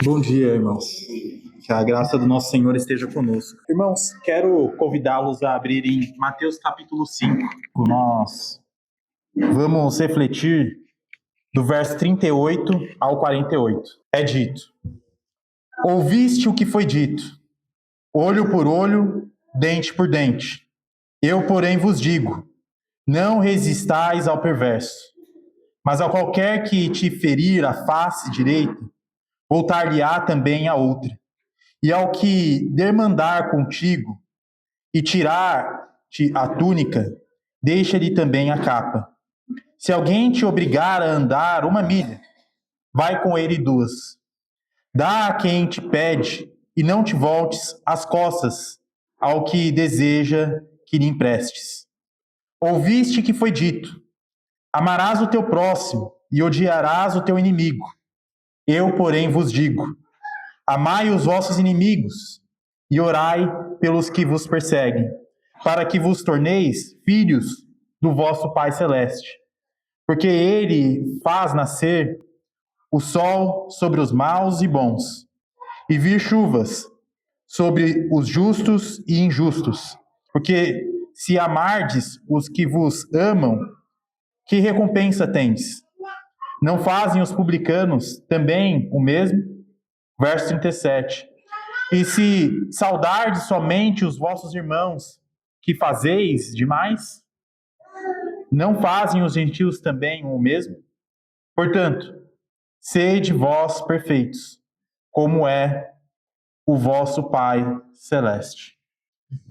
Bom dia, irmãos. Que a graça do nosso Senhor esteja conosco. Irmãos, quero convidá-los a abrirem Mateus capítulo 5. Nós vamos refletir do verso 38 ao 48. É dito: Ouviste o que foi dito, olho por olho, dente por dente. Eu, porém, vos digo, não resistais ao perverso, mas a qualquer que te ferir a face direita, voltar-lhe-á também a outra. E ao que demandar contigo e tirar-te a túnica, deixa-lhe também a capa. Se alguém te obrigar a andar 1 milha, vai com ele 2. Dá a quem te pede e não te voltes as costas ao que deseja que lhe emprestes. Ouviste que foi dito: amarás o teu próximo e odiarás o teu inimigo. Eu, porém, vos digo: amai os vossos inimigos e orai pelos que vos perseguem, para que vos torneis filhos do vosso Pai Celeste. Porque ele faz nascer o sol sobre os maus e bons, e vir chuvas sobre os justos e injustos. Porque se amardes os que vos amam, que recompensa tendes? Não fazem os publicanos também o mesmo? Verso 37. E se saudardes somente os vossos irmãos, que fazeis demais? Não fazem os gentios também o mesmo? Portanto, sede vós perfeitos, como é o vosso Pai Celeste.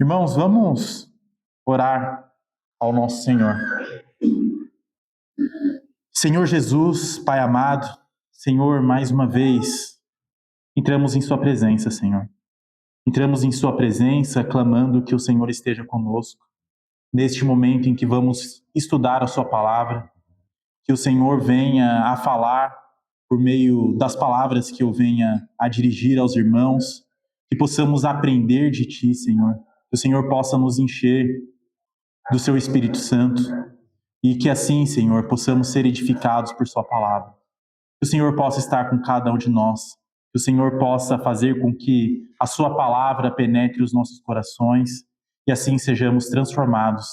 Irmãos, vamos orar ao nosso Senhor. Senhor Jesus, Pai amado, Senhor, mais uma vez, entramos em Sua presença, Senhor. Entramos em Sua presença, clamando que o Senhor esteja conosco. Neste momento em que vamos estudar a Sua palavra, que o Senhor venha a falar por meio das palavras que eu venha a dirigir aos irmãos, que possamos aprender de Ti, Senhor. Que o Senhor possa nos encher do Seu Espírito Santo e que assim, Senhor, possamos ser edificados por Sua palavra. Que o Senhor possa estar com cada um de nós. Que o Senhor possa fazer com que a Sua palavra penetre os nossos corações e assim sejamos transformados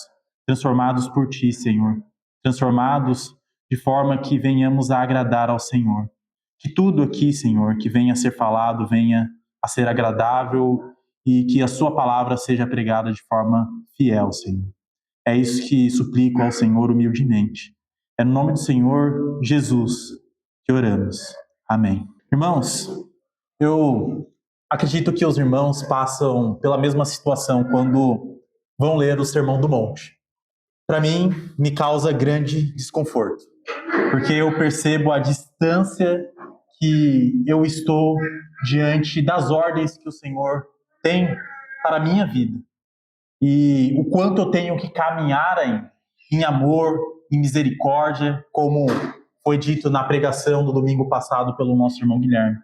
por Ti, Senhor. Transformados de forma que venhamos a agradar ao Senhor. Que tudo aqui, Senhor, que venha a ser falado, venha a ser agradável e que a Sua palavra seja pregada de forma fiel, Senhor. É isso que suplico ao Senhor humildemente. É no nome do Senhor Jesus que oramos. Amém. Irmãos, eu acredito que os irmãos passam pela mesma situação quando vão ler o Sermão do Monte. Para mim, me causa grande desconforto, porque eu percebo a distância que eu estou diante das ordens que o Senhor tem para a minha vida. E o quanto eu tenho que caminhar em amor, em misericórdia, como foi dito na pregação do domingo passado pelo nosso irmão Guilherme.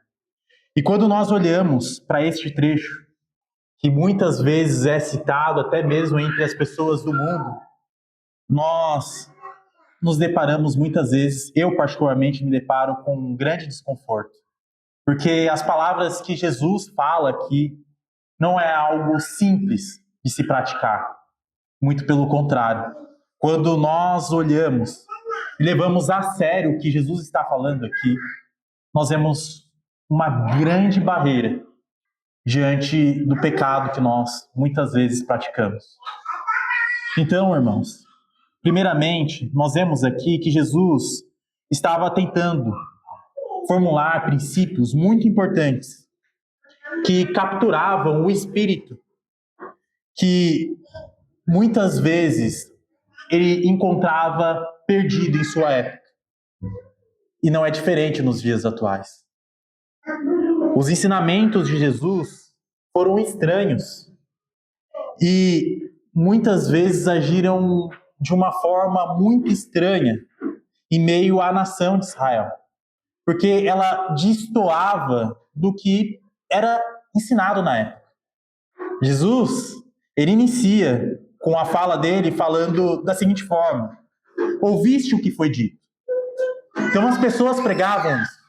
E quando nós olhamos para este trecho, que muitas vezes é citado até mesmo entre as pessoas do mundo, nós nos deparamos muitas vezes, eu particularmente me deparo com um grande desconforto. Porque as palavras que Jesus fala aqui não é algo simples de se praticar. Muito pelo contrário. Quando nós olhamos e levamos a sério o que Jesus está falando aqui, nós vemos uma grande barreira diante do pecado que nós muitas vezes praticamos. Então, irmãos, primeiramente, nós vemos aqui que Jesus estava tentando formular princípios muito importantes que capturavam o espírito que muitas vezes ele encontrava perdido em sua época. E não é diferente nos dias atuais. Os ensinamentos de Jesus foram estranhos e muitas vezes agiram de uma forma muito estranha em meio à nação de Israel, porque ela destoava do que era ensinado na época. Jesus, ele inicia com a fala dele falando da seguinte forma: ouviste o que foi dito. Então as pessoas pregavam isso.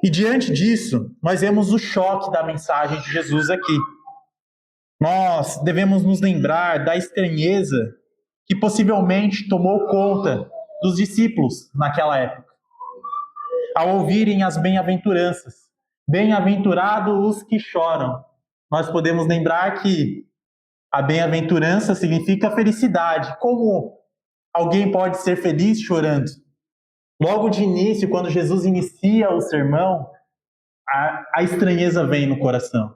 E diante disso, nós vemos o choque da mensagem de Jesus aqui. Nós devemos nos lembrar da estranheza que possivelmente tomou conta dos discípulos naquela época, ao ouvirem as bem-aventuranças. Bem-aventurados os que choram. Nós podemos lembrar que a bem-aventurança significa felicidade. Como alguém pode ser feliz chorando? Logo de início, quando Jesus inicia o sermão, a estranheza vem no coração.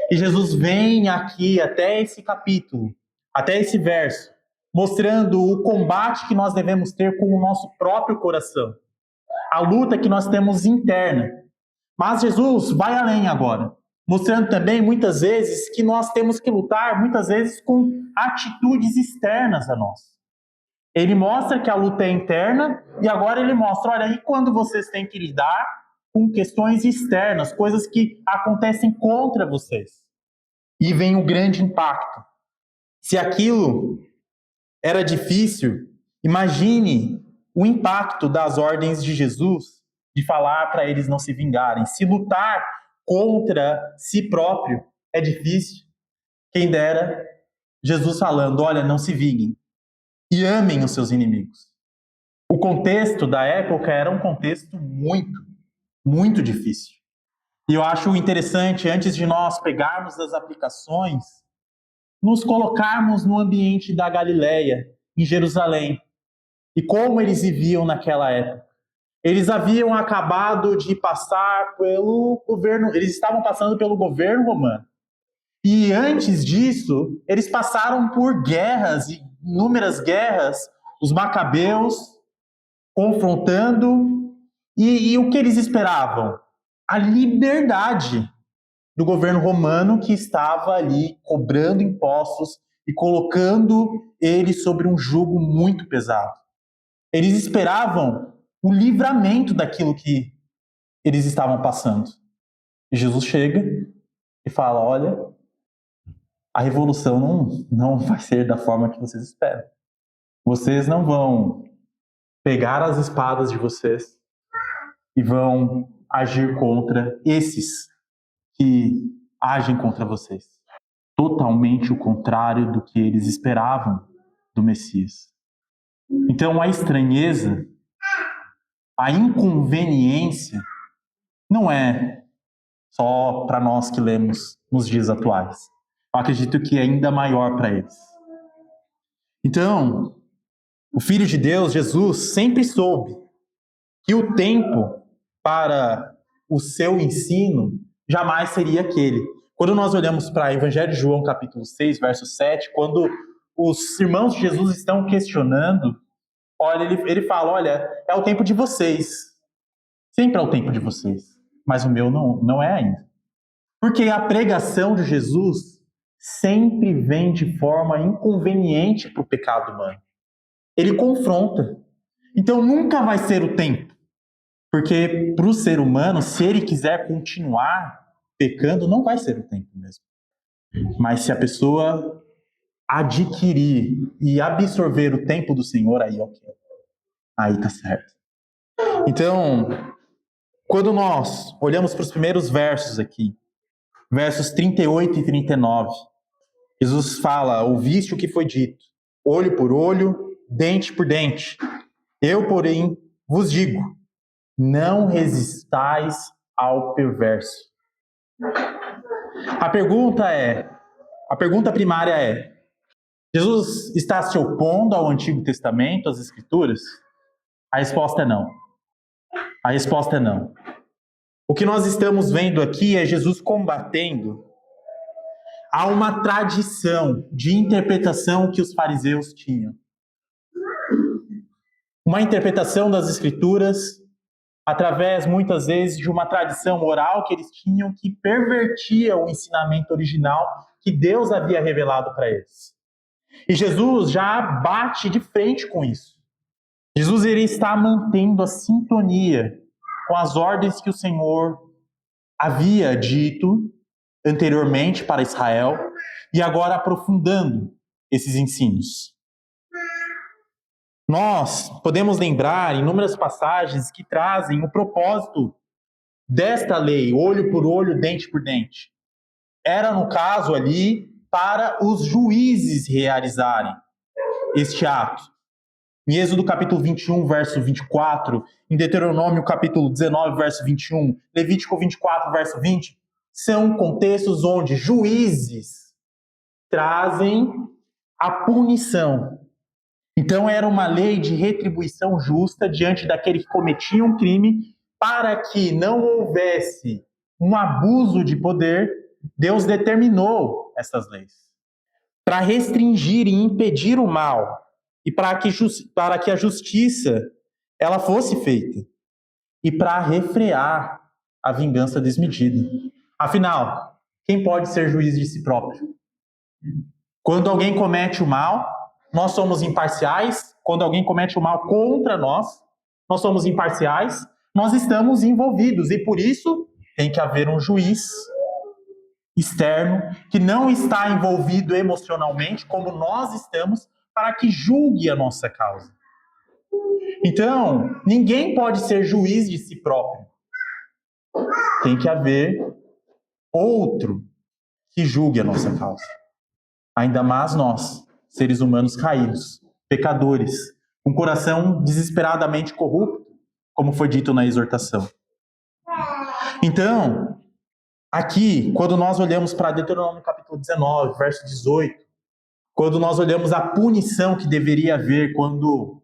E Jesus vem aqui até esse capítulo, até esse verso, mostrando o combate que nós devemos ter com o nosso próprio coração, a luta que nós temos interna. Mas Jesus vai além agora, mostrando também muitas vezes que nós temos que lutar muitas vezes com atitudes externas a nós. Ele mostra que a luta é interna e agora ele mostra, olha, e quando vocês têm que lidar com questões externas, coisas que acontecem contra vocês. E vem o grande impacto. Se aquilo era difícil, imagine o impacto das ordens de Jesus de falar para eles não se vingarem. Se lutar contra si próprio é difícil, quem dera Jesus falando, olha, não se vinguem e amem os seus inimigos. O contexto da época era um contexto muito difícil. E eu acho interessante, antes de nós pegarmos as aplicações, nos colocarmos no ambiente da Galileia, em Jerusalém, e como eles viviam naquela época. Eles haviam acabado de passar pelo governo, eles estavam passando pelo governo romano. E antes disso, eles passaram por guerras, inúmeras guerras, os macabeus confrontando, e o que eles esperavam? A liberdade do governo romano que estava ali cobrando impostos e colocando eles sobre um jugo muito pesado. Eles esperavam o livramento daquilo que eles estavam passando. E Jesus chega e fala, olha, a revolução não vai ser da forma que vocês esperam. Vocês não vão pegar as espadas de vocês e vão agir contra esses que agem contra vocês. Totalmente o contrário do que eles esperavam do Messias. Então a estranheza, a inconveniência, não é só para nós que lemos nos dias atuais. Eu acredito que é ainda maior para eles. Então, o Filho de Deus, Jesus, sempre soube que o tempo para o seu ensino jamais seria aquele. Quando nós olhamos para o Evangelho de João, capítulo 6, verso 7, quando os irmãos de Jesus estão questionando, olha, ele fala, olha, é o tempo de vocês. Sempre é o tempo de vocês. Mas o meu não é ainda. Porque a pregação de Jesus sempre vem de forma inconveniente para o pecado humano. Ele confronta. Então nunca vai ser o tempo. Porque para o ser humano, se ele quiser continuar pecando, não vai ser o tempo mesmo. Mas se a pessoa adquirir e absorver o tempo do Senhor, aí ok. Aí tá certo. Então, quando nós olhamos para os primeiros versos aqui, versos 38 e 39, Jesus fala, ouviste o que foi dito, olho por olho, dente por dente. Eu, porém, vos digo, não resistais ao perverso. A pergunta primária é, Jesus está se opondo ao Antigo Testamento, às Escrituras? A resposta é não. A resposta é não. O que nós estamos vendo aqui é Jesus combatendo a uma tradição de interpretação que os fariseus tinham. Uma interpretação das Escrituras através, muitas vezes, de uma tradição oral que eles tinham que pervertia o ensinamento original que Deus havia revelado para eles. E Jesus já bate de frente com isso. Jesus ele está mantendo a sintonia com as ordens que o Senhor havia dito anteriormente para Israel e agora aprofundando esses ensinos. Nós podemos lembrar inúmeras passagens que trazem o propósito desta lei, olho por olho, dente por dente, era, no caso ali, para os juízes realizarem este ato. Em Êxodo capítulo 21, verso 24, em Deuteronômio capítulo 19, verso 21, Levítico 24, verso 20, são contextos onde juízes trazem a punição. Então era uma lei de retribuição justa diante daquele que cometia um crime, para que não houvesse um abuso de poder. Deus determinou essas leis para restringir e impedir o mal e para que a justiça ela fosse feita e para refrear a vingança desmedida. Afinal, quem pode ser juiz de si próprio? Quando alguém comete o mal, nós somos imparciais. Quando alguém comete o mal contra nós, nós somos imparciais. Nós estamos envolvidos e por isso tem que haver um juiz externo que não está envolvido emocionalmente como nós estamos, para que julgue a nossa causa. Então, ninguém pode ser juiz de si próprio. Tem que haver outro que julgue a nossa causa. Ainda mais nós, seres humanos caídos, pecadores, com coração desesperadamente corrupto, como foi dito na exortação. Então, aqui, quando nós olhamos para Deuteronômio capítulo 19, verso 18, quando nós olhamos a punição que deveria haver quando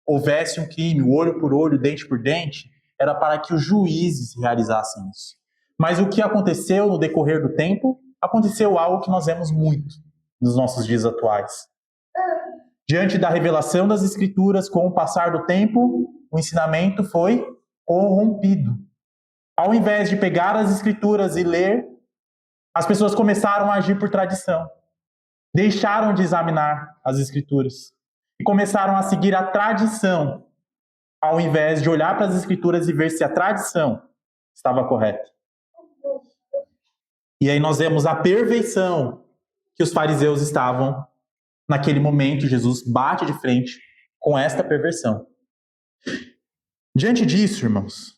houvesse um crime, olho por olho, dente por dente, era para que os juízes realizassem isso. Mas o que aconteceu no decorrer do tempo? Aconteceu algo que nós vemos muito nos nossos dias atuais. Diante da revelação das Escrituras, com o passar do tempo, o ensinamento foi corrompido. Ao invés de pegar as Escrituras e ler, as pessoas começaram a agir por tradição. Deixaram de examinar as Escrituras e começaram a seguir a tradição, ao invés de olhar para as Escrituras e ver se a tradição estava correta. E aí nós vemos a perfeição que os fariseus estavam naquele momento. Jesus bate de frente com esta perversão. Diante disso, irmãos,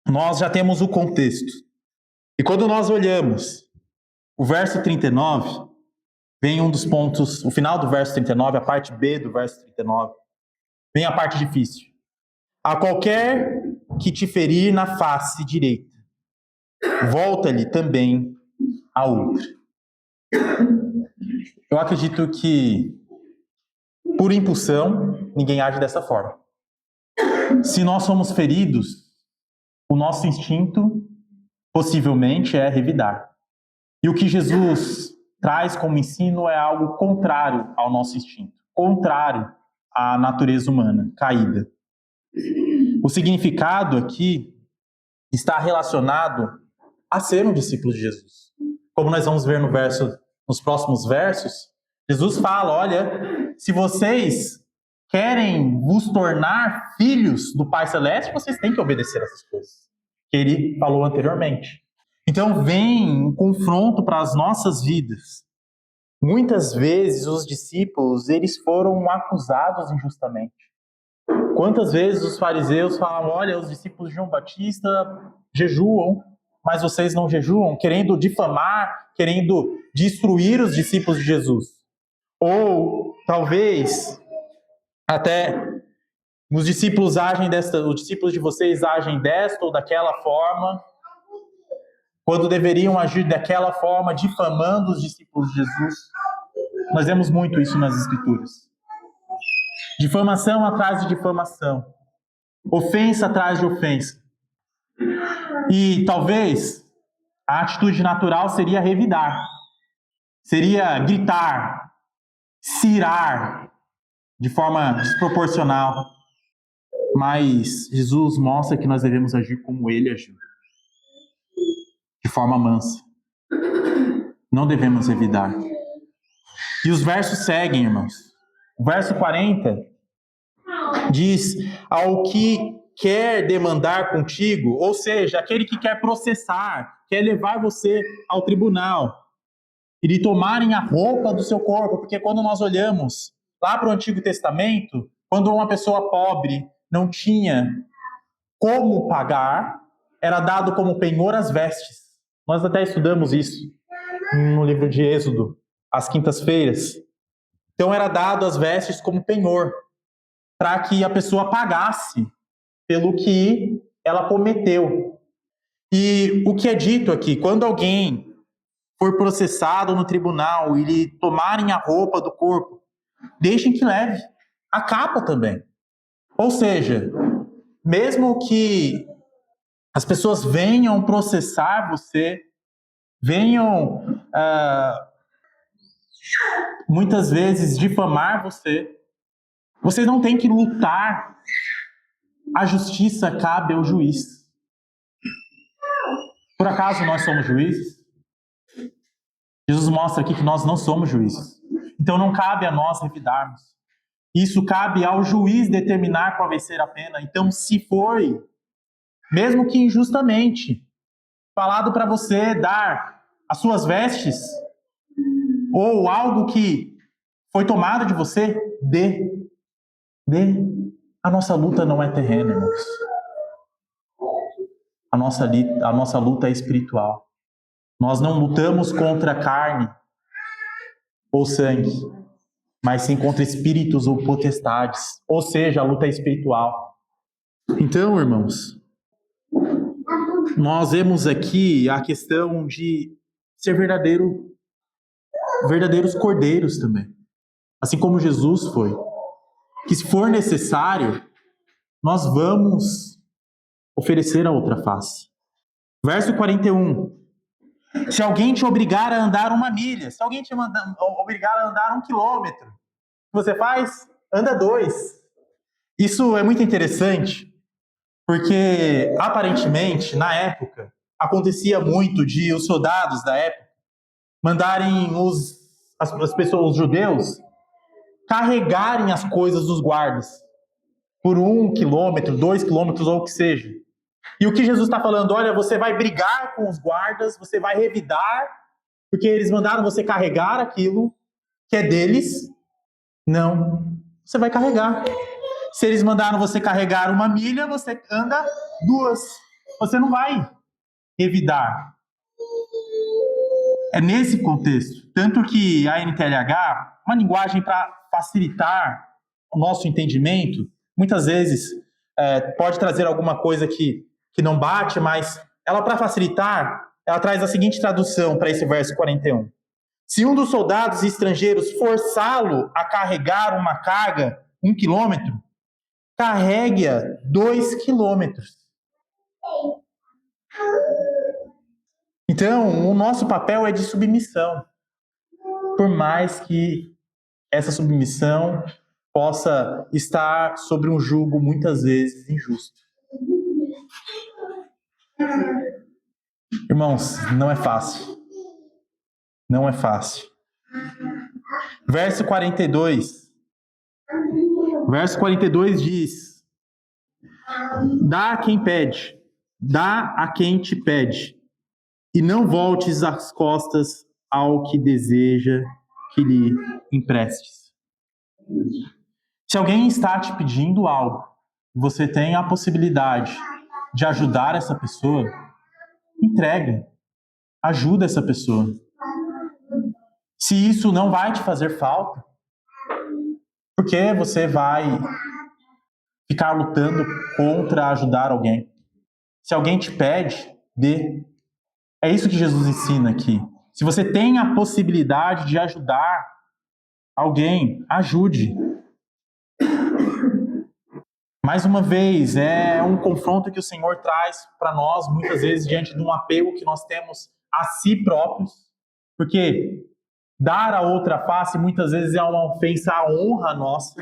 nós já temos o contexto. E quando nós olhamos o verso 39, vem um dos pontos, o final do verso 39, a parte B do verso 39, vem a parte difícil. A qualquer que te ferir na face direita, volta-lhe também a outra. Eu acredito que, por impulsão, ninguém age dessa forma. Se nós somos feridos, o nosso instinto, possivelmente, é revidar. E o que Jesus traz como ensino é algo contrário ao nosso instinto, contrário à natureza humana caída. O significado aqui está relacionado a ser um discípulo de Jesus. Como nós vamos ver nos próximos versos, Jesus fala, olha, se vocês querem vos tornar filhos do Pai Celeste, vocês têm que obedecer essas coisas que ele falou anteriormente. Então vem um confronto para as nossas vidas. Muitas vezes os discípulos, eles foram acusados injustamente. Quantas vezes os fariseus falam, olha, os discípulos de João Batista jejuam, mas vocês não jejuam, querendo difamar, querendo destruir os discípulos de Jesus. Ou talvez até os discípulos de vocês agem desta ou daquela forma, quando deveriam agir daquela forma, difamando os discípulos de Jesus. Nós vemos muito isso nas Escrituras. Difamação atrás de difamação. Ofensa atrás de ofensa. E talvez a atitude natural seria revidar. Seria gritar, cirar de forma desproporcional. Mas Jesus mostra que nós devemos agir como ele agiu. De forma mansa. Não devemos revidar. E os versos seguem, irmãos. O verso 40 diz: ao que quer demandar contigo, ou seja, aquele que quer processar, quer levar você ao tribunal, e lhe tomarem a roupa do seu corpo, porque quando nós olhamos lá para o Antigo Testamento, quando uma pessoa pobre não tinha como pagar, era dado como penhor as vestes. Nós até estudamos isso no livro de Êxodo, às quintas-feiras. Então era dado as vestes como penhor, para que a pessoa pagasse pelo que ela cometeu. E o que é dito aqui, quando alguém for processado no tribunal e lhe tomarem a roupa do corpo, deixem que leve a capa também. Ou seja, mesmo que as pessoas venham processar você, venham muitas vezes difamar você, você não tem que lutar. A justiça cabe ao juiz. Por acaso nós somos juízes? Jesus mostra aqui que nós não somos juízes. Então não cabe a nós revidarmos. Isso cabe ao juiz determinar qual vai ser a pena. Então, se foi, mesmo que injustamente, falado para você dar as suas vestes, ou algo que foi tomado de você, dê. A nossa luta não é terrena, irmãos. A nossa luta é espiritual. Nós não lutamos contra carne ou sangue, mas sim contra espíritos ou potestades. Ou seja, a luta é espiritual. Então, irmãos, nós vemos aqui a questão de ser verdadeiros cordeiros também. Assim como Jesus foi. Que se for necessário, nós vamos oferecer a outra face. Verso 41. Se alguém te obrigar a andar 1 milha, se alguém te obrigar a andar 1 quilômetro, o que você faz? Anda 2. Isso é muito interessante, porque aparentemente, na época, acontecia muito de os soldados da época mandarem as pessoas, os judeus, carregarem as coisas dos guardas por 1 quilômetro, 2 quilômetros ou o que seja. E o que Jesus está falando? Olha, você vai brigar com os guardas, você vai revidar, porque eles mandaram você carregar aquilo que é deles. Não, você vai carregar. Se eles mandaram você carregar 1 milha, você anda 2. Você não vai revidar. É nesse contexto. Tanto que a NTLH, uma linguagem para facilitar o nosso entendimento, muitas vezes pode trazer alguma coisa que não bate, mas ela, para facilitar, ela traz a seguinte tradução para esse verso 41. Se um dos soldados estrangeiros forçá-lo a carregar uma carga 1 quilômetro, carregue-a 2 quilômetros. Então, o nosso papel é de submissão. Por mais que essa submissão possa estar sobre um jugo muitas vezes injusto. Irmãos, não é fácil. Não é fácil. Verso 42. Verso 42 diz: dá a quem pede, dá a quem te pede, e não voltes as costas ao que deseja que lhe emprestes. Se alguém está te pedindo algo, você tem a possibilidade de ajudar essa pessoa, entrega, ajuda essa pessoa. Se isso não vai te fazer falta, porque você vai ficar lutando contra ajudar alguém. Se alguém te pede, dê. É isso que Jesus ensina aqui. Se você tem a possibilidade de ajudar alguém, ajude. Mais uma vez, é um confronto que o Senhor traz para nós, muitas vezes, diante de um apego que nós temos a si próprios, porque dar a outra face, muitas vezes, é uma ofensa à honra nossa,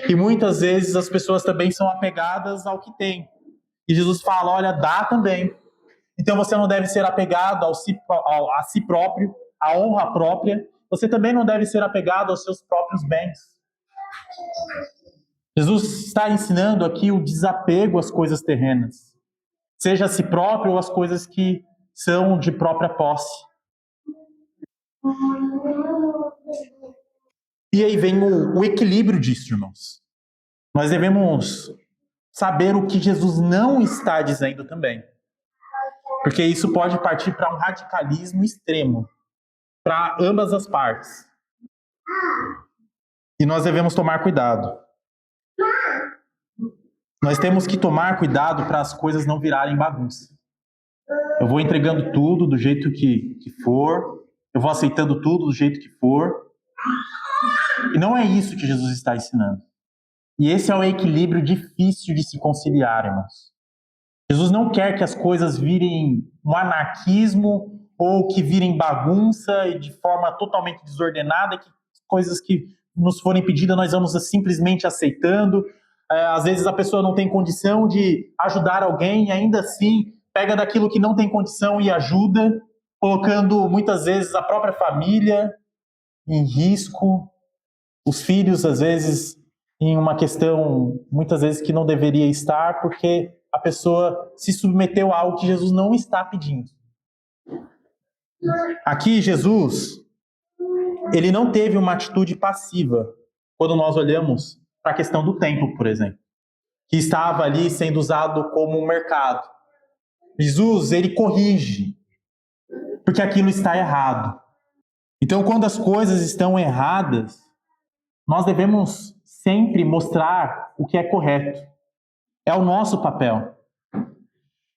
e muitas vezes as pessoas também são apegadas ao que têm. E Jesus fala, olha, dá também. Então você não deve ser apegado a si próprio, à honra própria, você também não deve ser apegado aos seus próprios bens. Jesus está ensinando aqui o desapego às coisas terrenas, seja a si próprio ou às coisas que são de própria posse. E aí vem o equilíbrio disso, irmãos. Nós devemos saber o que Jesus não está dizendo também. Porque isso pode partir para um radicalismo extremo, para ambas as partes. E nós devemos tomar cuidado. Nós temos que tomar cuidado para as coisas não virarem bagunça. Eu vou entregando tudo do jeito que for, eu vou aceitando tudo do jeito que for. E não é isso que Jesus está ensinando. E esse é o equilíbrio difícil de se conciliar, irmãos. Jesus não quer que as coisas virem um anarquismo ou que virem bagunça e de forma totalmente desordenada, que coisas que nos forem pedidas nós vamos simplesmente aceitando. Às vezes a pessoa não tem condição de ajudar alguém e ainda assim pega daquilo que não tem condição e ajuda, colocando muitas vezes a própria família em risco, os filhos às vezes em uma questão muitas vezes que não deveria estar, porque a pessoa se submeteu a algo que Jesus não está pedindo. Aqui Jesus, ele não teve uma atitude passiva quando nós olhamos para a questão do templo, por exemplo, que estava ali sendo usado como um mercado. Jesus, ele corrige, porque aquilo está errado. Então, quando as coisas estão erradas, nós devemos sempre mostrar o que é correto. É o nosso papel.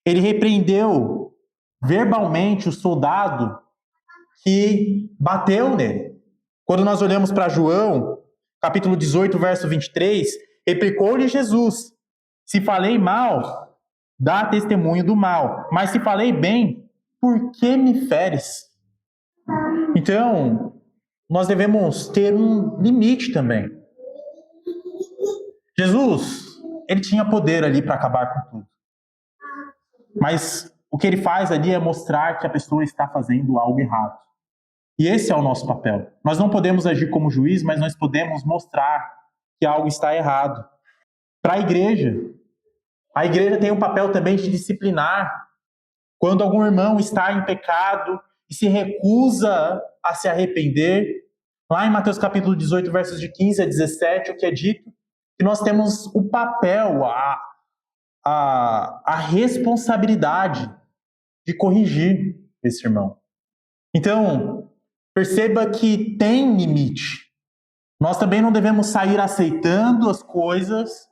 Ele repreendeu verbalmente o soldado que bateu nele. Quando nós olhamos para João, capítulo 18, verso 23, replicou-lhe Jesus: se falei mal, dá testemunho do mal. Mas se falei bem, por que me feres? Então, nós devemos ter um limite também. Jesus, ele tinha poder ali para acabar com tudo. Mas o que ele faz ali é mostrar que a pessoa está fazendo algo errado. E esse é o nosso papel. Nós não podemos agir como juiz, mas nós podemos mostrar que algo está errado. Para a igreja tem um papel também de disciplinar. Quando algum irmão está em pecado e se recusa a se arrepender, lá em Mateus capítulo 18, versos de 15 a 17, o que é dito? Que nós temos o papel, a responsabilidade de corrigir esse irmão. Então, perceba que tem limite. Nós também não devemos sair aceitando as coisas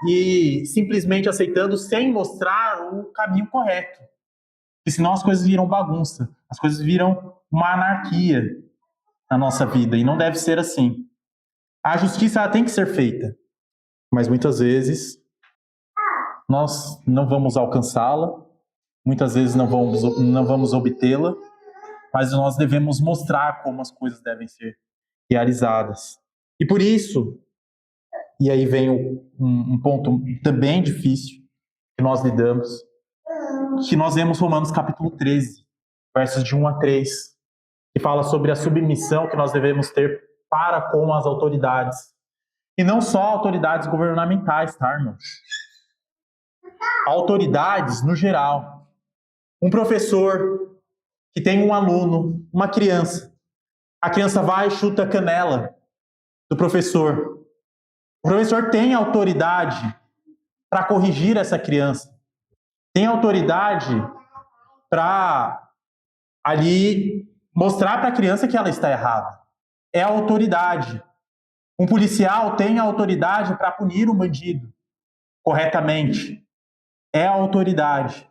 e simplesmente aceitando sem mostrar o caminho correto. Porque senão as coisas viram bagunça, as coisas viram uma anarquia na nossa vida, e não deve ser assim. A justiça ela tem que ser feita, mas muitas vezes nós não vamos alcançá-la, muitas vezes não vamos obtê-la, mas nós devemos mostrar como as coisas devem ser realizadas. E por isso, e aí vem um ponto também difícil que nós lidamos, que nós vemos Romanos capítulo 13, versos de 1 a 3, que fala sobre a submissão que nós devemos ter para com as autoridades. E não só autoridades governamentais, tá, irmãos? Autoridades no geral. Um professor que tem um aluno, uma criança. A criança vai e chuta a canela do professor. O professor tem autoridade para corrigir essa criança. Tem autoridade para ali mostrar para a criança que ela está errada. É a autoridade. Um policial tem a autoridade para punir um bandido corretamente. É a autoridade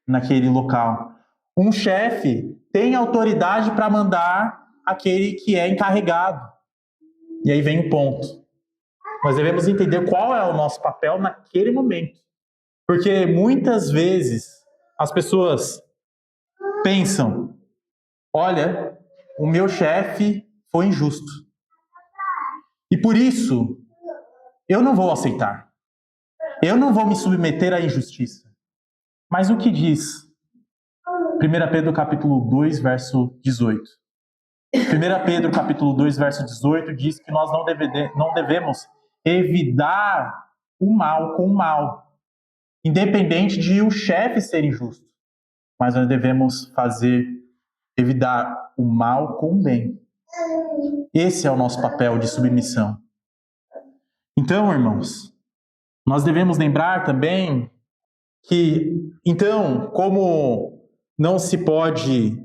naquele local. Um chefe tem autoridade para mandar aquele que é encarregado. E aí vem o ponto. Nós devemos entender qual é o nosso papel naquele momento. Porque muitas vezes as pessoas pensam: olha, o meu chefe foi injusto. E por isso, eu não vou aceitar. Eu não vou me submeter à injustiça. Mas o que diz 1 Pedro capítulo 2, verso 18? 1 Pedro capítulo 2, verso 18 diz que nós não devemos evitar o mal com o mal, independente de o chefe ser injusto. Mas nós devemos evitar o mal com o bem. Esse é o nosso papel de submissão. Então, irmãos, Nós devemos lembrar também que, então, como não se pode,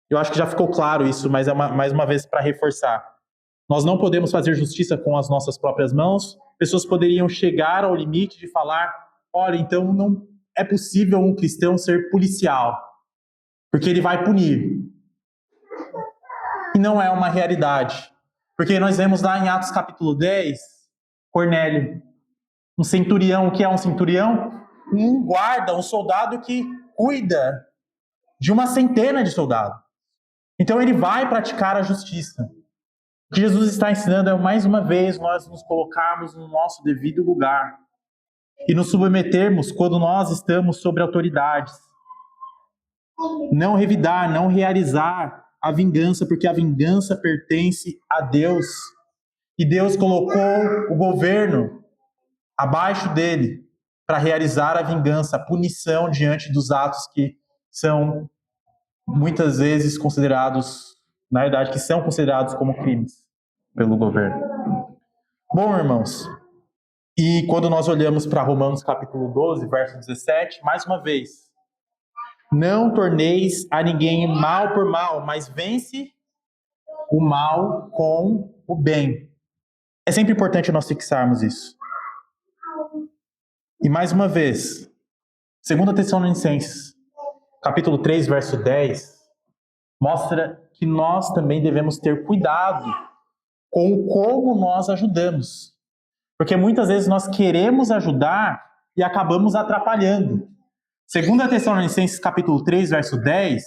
eu acho que já ficou claro isso, mas é mais uma vez para reforçar, nós não podemos fazer justiça com as nossas próprias mãos. Pessoas poderiam chegar ao limite de falar, olha, então não é possível um cristão ser policial, porque ele vai punir. E não é uma realidade. Porque nós vemos lá em Atos capítulo 10, Cornélio, um centurião. O que é um centurião? Um guarda, um soldado que cuida de uma centena de soldados. Então ele vai praticar a justiça. O que Jesus está ensinando é, mais uma vez, nós nos colocarmos no nosso devido lugar e nos submetermos quando nós estamos sobre autoridades. Não revidar, não realizar a vingança, porque a vingança pertence a Deus. E Deus colocou o governo abaixo dele para realizar a vingança, a punição diante dos atos que são muitas vezes considerados, na verdade, que são considerados como crimes pelo governo. Bom, irmãos, e quando nós olhamos para Romanos capítulo 12, verso 17, mais uma vez, não torneis a ninguém mal por mal, mas vence o mal com o bem. É sempre importante nós fixarmos isso. E mais uma vez, 2 Tessalonicenses, capítulo 3, verso 10, mostra que nós também devemos ter cuidado com como nós ajudamos. Porque muitas vezes nós queremos ajudar e acabamos atrapalhando. 2 Tessalonicenses, capítulo 3, verso 10,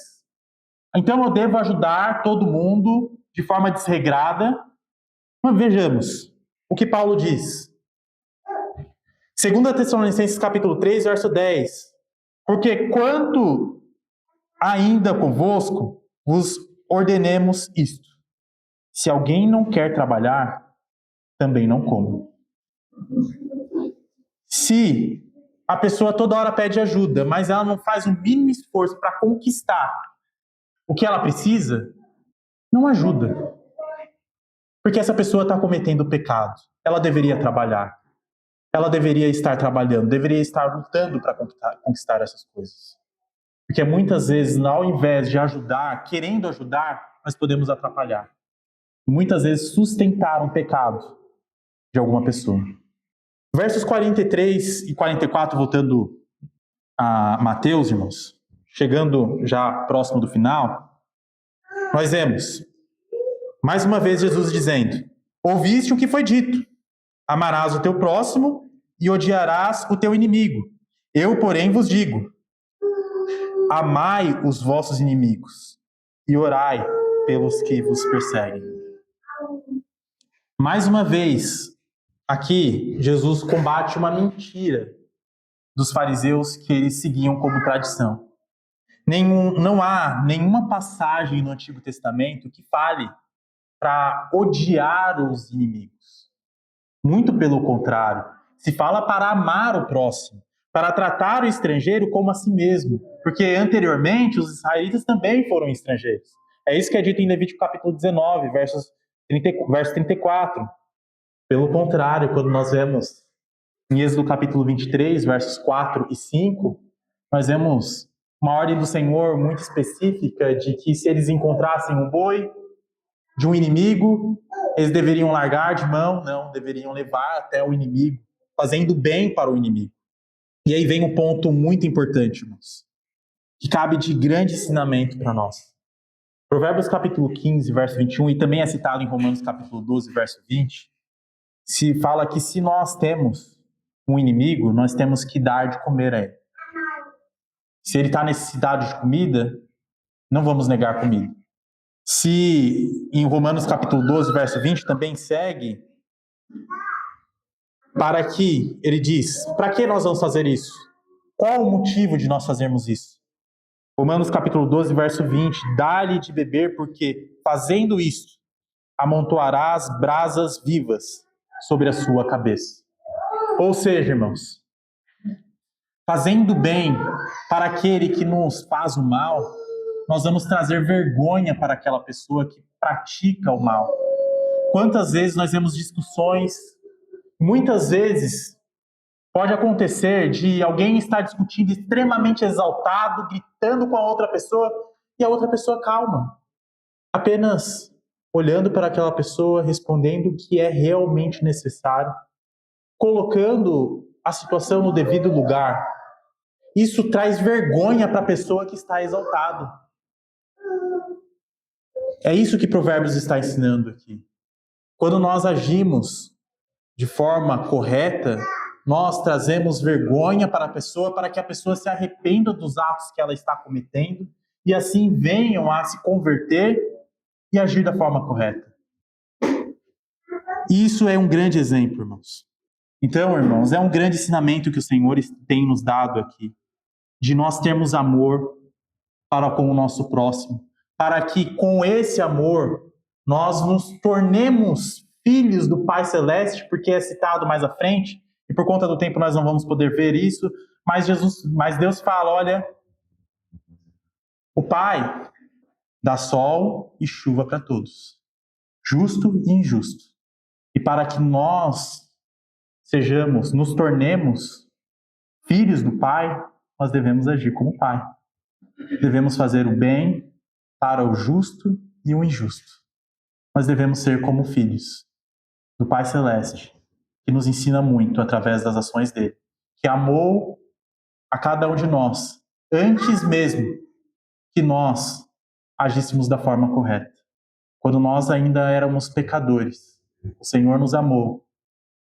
então eu devo ajudar todo mundo de forma desregrada. Mas vejamos o que Paulo diz. 2 Tessalonicenses capítulo 3, verso 10. Porque quanto ainda convosco, vos ordenemos isto. Se alguém não quer trabalhar, também não coma. Se a pessoa toda hora pede ajuda, mas ela não faz o mínimo esforço para conquistar o que ela precisa, não ajuda. Porque essa pessoa está cometendo pecado. Ela deveria trabalhar. Ela deveria estar trabalhando, deveria estar lutando para conquistar essas coisas. Porque muitas vezes, ao invés de ajudar, querendo ajudar, nós podemos atrapalhar. E muitas vezes sustentar um pecado de alguma pessoa. Versos 43 e 44, voltando a Mateus, irmãos, chegando já próximo do final, nós vemos, mais uma vez, Jesus dizendo: ouviste o que foi dito, amarás o teu próximo e odiarás o teu inimigo. Eu, porém, vos digo, amai os vossos inimigos e orai pelos que vos perseguem. Mais uma vez, aqui, Jesus combate uma mentira dos fariseus que eles seguiam como tradição. Não há nenhuma passagem no Antigo Testamento que fale para odiar os inimigos. Muito pelo contrário, se fala para amar o próximo, para tratar o estrangeiro como a si mesmo, porque anteriormente os israelitas também foram estrangeiros. É isso que é dito em Levítico capítulo 19, verso 34. Pelo contrário, quando nós vemos em Êxodo capítulo 23, versos 4 e 5, nós vemos uma ordem do Senhor muito específica de que se eles encontrassem um boi de um inimigo, eles deveriam largar de mão, não, deveriam levar até o inimigo, fazendo bem para o inimigo. E aí vem um ponto muito importante, irmãos, que cabe de grande ensinamento para nós. Provérbios capítulo 15, verso 21, e também é citado em Romanos capítulo 12, verso 20, se fala que se nós temos um inimigo, nós temos que dar de comer a ele. Se ele está necessitado de comida, não vamos negar comida. Se em Romanos capítulo 12, verso 20, também segue, para que, ele diz, para que nós vamos fazer isso? Qual o motivo de nós fazermos isso? Romanos capítulo 12, verso 20, dá-lhe de beber, porque fazendo isso, amontoarás brasas vivas sobre a sua cabeça. Ou seja, irmãos, fazendo bem para aquele que nos faz o mal, nós vamos trazer vergonha para aquela pessoa que pratica o mal. Quantas vezes nós vemos discussões, muitas vezes Pode acontecer de alguém estar discutindo extremamente exaltado, gritando com a outra pessoa, e a outra pessoa calma, apenas olhando para aquela pessoa, respondendo o que é realmente necessário, colocando a situação no devido lugar. Isso traz vergonha para a pessoa que está exaltada. É isso que Provérbios está ensinando aqui. Quando nós agimos de forma correta, nós trazemos vergonha para a pessoa, para que a pessoa se arrependa dos atos que ela está cometendo e assim venham a se converter e agir da forma correta. Isso é um grande exemplo, irmãos. Então, irmãos, é um grande ensinamento que o Senhor tem nos dado aqui, de nós termos amor para com o nosso próximo, para que com esse amor nós nos tornemos filhos do Pai Celeste, porque é citado mais à frente, e por conta do tempo nós não vamos poder ver isso, mas Deus fala, olha, o Pai dá sol e chuva para todos, justo e injusto. E para que nós nos tornemos filhos do Pai, nós devemos agir como Pai. Devemos fazer o bem para o justo e o injusto. Nós devemos ser como filhos do Pai Celeste, que nos ensina muito através das ações dele, que amou a cada um de nós, antes mesmo que nós agíssemos da forma correta. Quando nós ainda éramos pecadores, o Senhor nos amou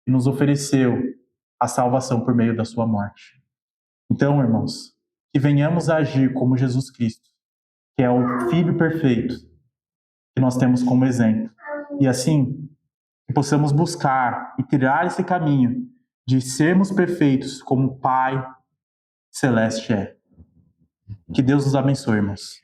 e nos ofereceu a salvação por meio da sua morte. Então, irmãos, que venhamos a agir como Jesus Cristo, que é o Filho perfeito, que nós temos como exemplo. E assim, que possamos buscar e trilhar esse caminho de sermos perfeitos como o Pai Celeste é. Que Deus nos abençoe, irmãos.